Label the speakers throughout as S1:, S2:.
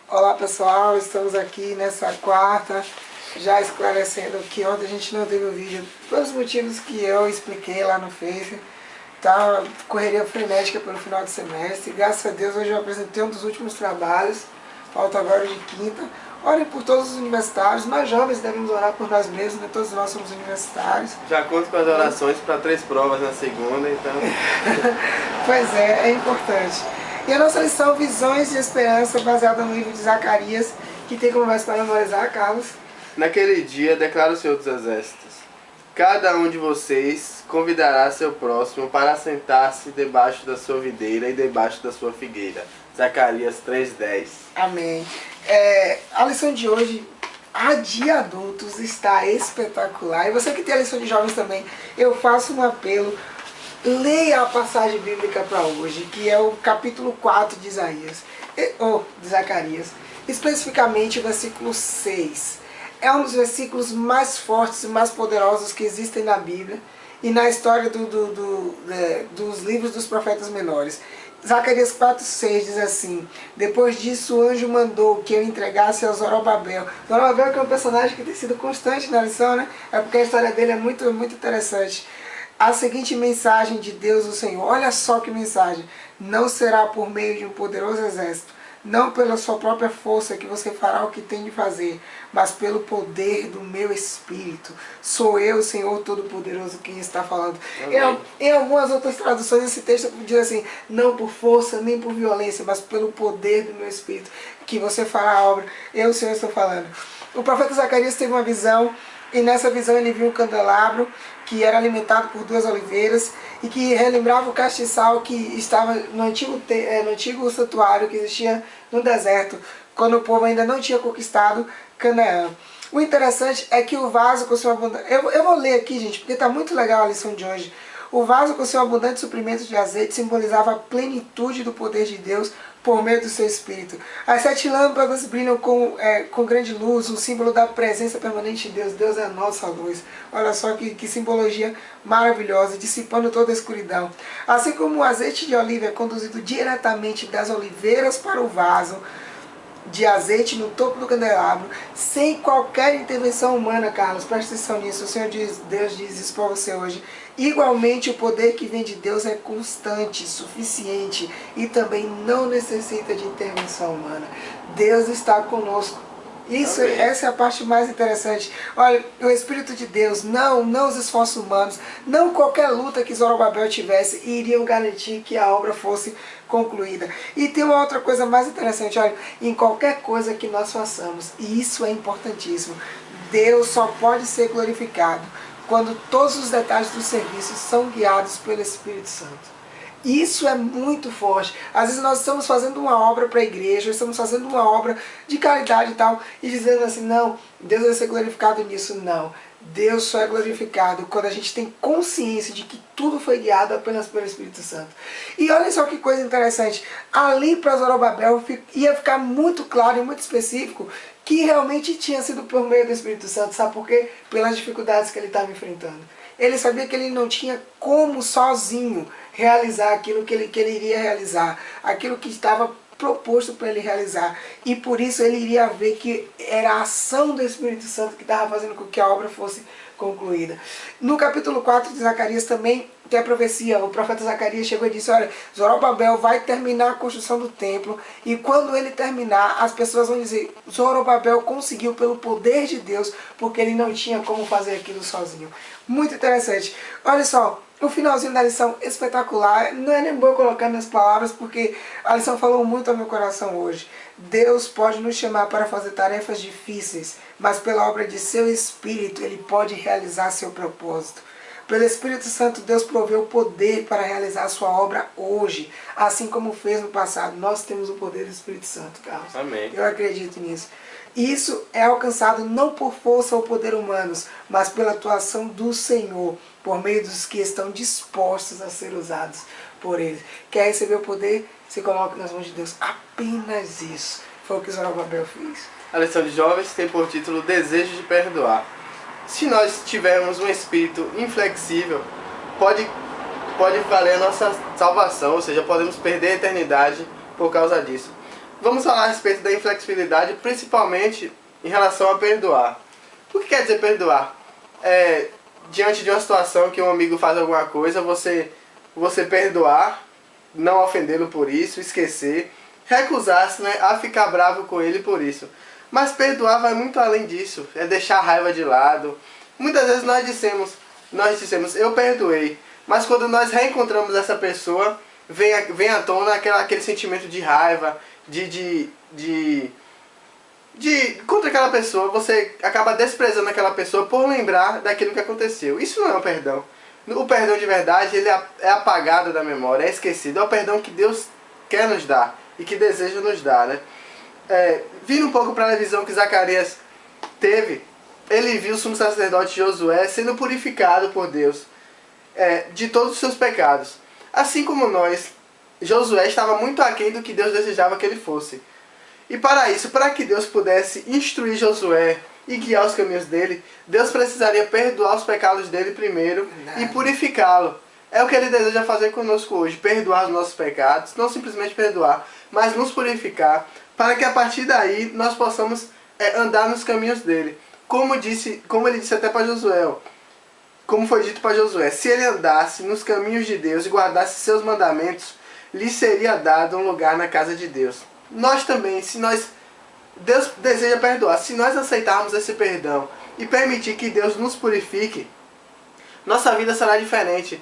S1: Olá pessoal, estamos aqui nessa quarta, já esclarecendo que ontem a gente não teve o vídeo pelos motivos que eu expliquei lá no Face. Tá correria frenética pelo final do semestre. Graças a Deus hoje eu apresentei um dos últimos trabalhos, falta agora de quinta. Orem por todos os universitários, nós jovens devemos orar por nós mesmos, né? Todos nós somos universitários.
S2: Já conto com as orações para 3 provas na segunda, então...
S1: Pois é importante. E a nossa lição, Visões de Esperança, baseada no livro de Zacarias, que tem como base para memorizar, Carlos.
S2: Naquele dia, declara o Senhor dos Exércitos: cada um de vocês convidará seu próximo para sentar-se debaixo da sua videira e debaixo da sua figueira. Zacarias 3:10.
S1: Amém. A lição de hoje, a de adultos, está espetacular. E você que tem a lição de jovens também, eu faço um apelo. Leia a passagem bíblica para hoje, que é o capítulo 4 de de Zacarias, especificamente o versículo 6. É um dos versículos mais fortes e mais poderosos que existem na Bíblia e na história dos livros dos profetas menores. Zacarias 4:6 diz assim: depois disso o anjo mandou que eu entregasse a Zorobabel. Zorobabel que é um personagem que tem sido constante na lição, né? É porque a história dele é muito interessante. A seguinte mensagem de Deus o Senhor. Olha só que mensagem. Não será por meio de um poderoso exército, não pela sua própria força que você fará o que tem de fazer, mas pelo poder do meu Espírito. Sou eu, Senhor Todo-Poderoso, quem está falando. Em algumas outras traduções esse texto diz assim: não por força, nem por violência, mas pelo poder do meu Espírito, que você fará a obra. Eu, Senhor, estou falando. O profeta Zacarias teve uma visão, e nessa visão ele viu um candelabro que era alimentado por 2 oliveiras e que relembrava o castiçal que estava no antigo santuário que existia no deserto, quando o povo ainda não tinha conquistado Canaã. O interessante é que o vaso com seu abundante... Eu vou ler aqui, gente, porque está muito legal a lição de hoje. O vaso com seu abundante suprimento de azeite simbolizava a plenitude do poder de Deus por meio do seu Espírito. As 7 lâmpadas brilham com grande luz, um símbolo da presença permanente de Deus. Deus é a nossa luz. Olha só que simbologia maravilhosa, dissipando toda a escuridão. Assim como o azeite de oliva é conduzido diretamente das oliveiras para o vaso de azeite no topo do candelabro, sem qualquer intervenção humana, Carlos, presta atenção nisso. O Senhor Deus diz isso para você hoje. Igualmente, o poder que vem de Deus é constante, suficiente e também não necessita de intervenção humana. Deus está conosco. Essa é a parte mais interessante. Olha, o Espírito de Deus, não os esforços humanos, não qualquer luta que Zorobabel tivesse, iriam garantir que a obra fosse concluída. E tem uma outra coisa mais interessante, olha, em qualquer coisa que nós façamos, e isso é importantíssimo, Deus só pode ser glorificado quando todos os detalhes do serviço são guiados pelo Espírito Santo. Isso é muito forte. Às vezes nós estamos fazendo uma obra para a igreja, estamos fazendo uma obra de caridade e tal, e dizendo assim, não, Deus vai ser glorificado nisso. Não, Deus só é glorificado quando a gente tem consciência de que tudo foi guiado apenas pelo Espírito Santo. E olha só que coisa interessante, ali para Zorobabel ia ficar muito claro e muito específico que realmente tinha sido por meio do Espírito Santo. Sabe por quê? Pelas dificuldades que ele estava enfrentando. Ele sabia que ele não tinha como sozinho realizar aquilo que ele iria realizar, aquilo que estava proposto para ele realizar. E por isso ele iria ver que era a ação do Espírito Santo que estava fazendo com que a obra fosse concluída. No capítulo 4 de Zacarias também tem a profecia. O profeta Zacarias chegou e disse: olha, Zorobabel vai terminar a construção do templo, e quando ele terminar, as pessoas vão dizer: Zorobabel conseguiu pelo poder de Deus, porque ele não tinha como fazer aquilo sozinho. Muito interessante. Olha só, o finalzinho da lição espetacular. Não é nem bom colocar nas palavras, porque a lição falou muito ao meu coração hoje. Deus pode nos chamar para fazer tarefas difíceis, mas pela obra de seu Espírito, Ele pode realizar seu propósito. Pelo Espírito Santo, Deus proveu o poder para realizar a sua obra hoje, assim como fez no passado. Nós temos o poder do Espírito Santo, Carlos.
S2: Amém.
S1: Eu acredito nisso. Isso é alcançado não por força ou poder humanos, mas pela atuação do Senhor, por meio dos que estão dispostos a ser usados por Ele. Quer receber o poder? Se coloque nas mãos de Deus. Apenas isso foi o que Zorobabel fez.
S2: A lição de jovens tem por título Desejo de Perdoar. Se nós tivermos um espírito inflexível, pode valer a nossa salvação, ou seja, podemos perder a eternidade por causa disso. vamos falar a respeito da inflexibilidade, principalmente em relação a perdoar. O que quer dizer perdoar? Diante de uma situação que um amigo faz alguma coisa, você perdoar, não ofendê-lo por isso, esquecer, recusar-se, né, a ficar bravo com ele por isso. Mas perdoar vai muito além disso, é deixar a raiva de lado. Muitas vezes nós dissemos, eu perdoei, mas quando nós reencontramos essa pessoa, vem à tona aquele sentimento de raiva, contra aquela pessoa, você acaba desprezando aquela pessoa por lembrar daquilo que aconteceu. Isso não é um perdão. O perdão de verdade, ele é apagado da memória, é esquecido. É o perdão que Deus quer nos dar e que deseja nos dar, né? Vindo um pouco para a visão que Zacarias teve, ele viu o sumo sacerdote Josué sendo purificado por Deus de todos os seus pecados. Assim como nós, Josué estava muito aquém do que Deus desejava que ele fosse. E para isso, para que Deus pudesse instruir Josué e guiar os caminhos dele, Deus precisaria perdoar os pecados dele primeiro e purificá-lo. É o que ele deseja fazer conosco hoje, perdoar os nossos pecados, não simplesmente perdoar, mas nos purificar, para que a partir daí nós possamos andar nos caminhos dele. Como ele disse até para Josué, como foi dito para Josué, se ele andasse nos caminhos de Deus e guardasse seus mandamentos, lhe seria dado um lugar na casa de Deus. Nós também, Deus deseja perdoar, se nós aceitarmos esse perdão e permitir que Deus nos purifique, nossa vida será diferente.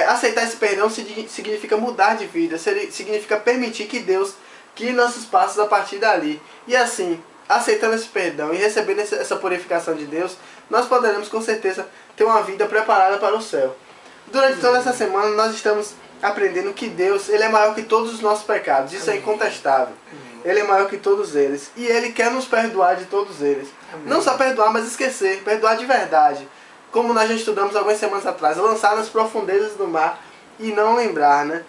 S2: Aceitar esse perdão significa mudar de vida, significa permitir que Deus guie nossos passos a partir dali. E assim, aceitando esse perdão e recebendo essa purificação de Deus, nós poderemos com certeza ter uma vida preparada para o céu. Durante toda essa semana nós estamos aprendendo que Deus, Ele é maior que todos os nossos pecados. Isso é incontestável. Ele é maior que todos eles. E Ele quer nos perdoar de todos eles. Não só perdoar, mas esquecer. Perdoar de verdade. Como nós já estudamos algumas semanas atrás. Lançar nas profundezas do mar e não lembrar, né?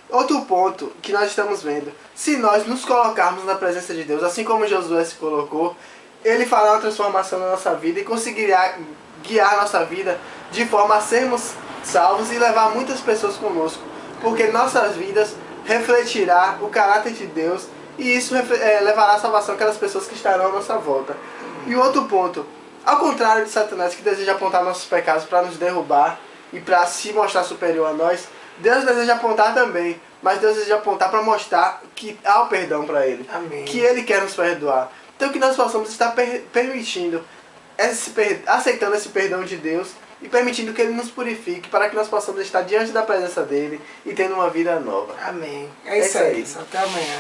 S2: Outro ponto que nós estamos vendo. Se nós nos colocarmos na presença de Deus, assim como Josué se colocou, Ele fará uma transformação na nossa vida e conseguirá guiar a nossa vida de forma a sermos salvos e levar muitas pessoas conosco. Porque nossas vidas refletirá o caráter de Deus e isso levará a salvação àquelas pessoas que estarão à nossa volta. E outro ponto, ao contrário de Satanás que deseja apontar nossos pecados para nos derrubar e para se mostrar superior a nós, Deus deseja apontar também, mas Deus deseja apontar para mostrar que há o perdão para Ele. Amém. Que Ele quer nos perdoar. Então que nós possamos estar permitindo, aceitando esse perdão de Deus e permitindo que Ele nos purifique para que nós possamos estar diante da presença dEle e tendo uma vida nova.
S1: Amém. É isso aí. Até amanhã.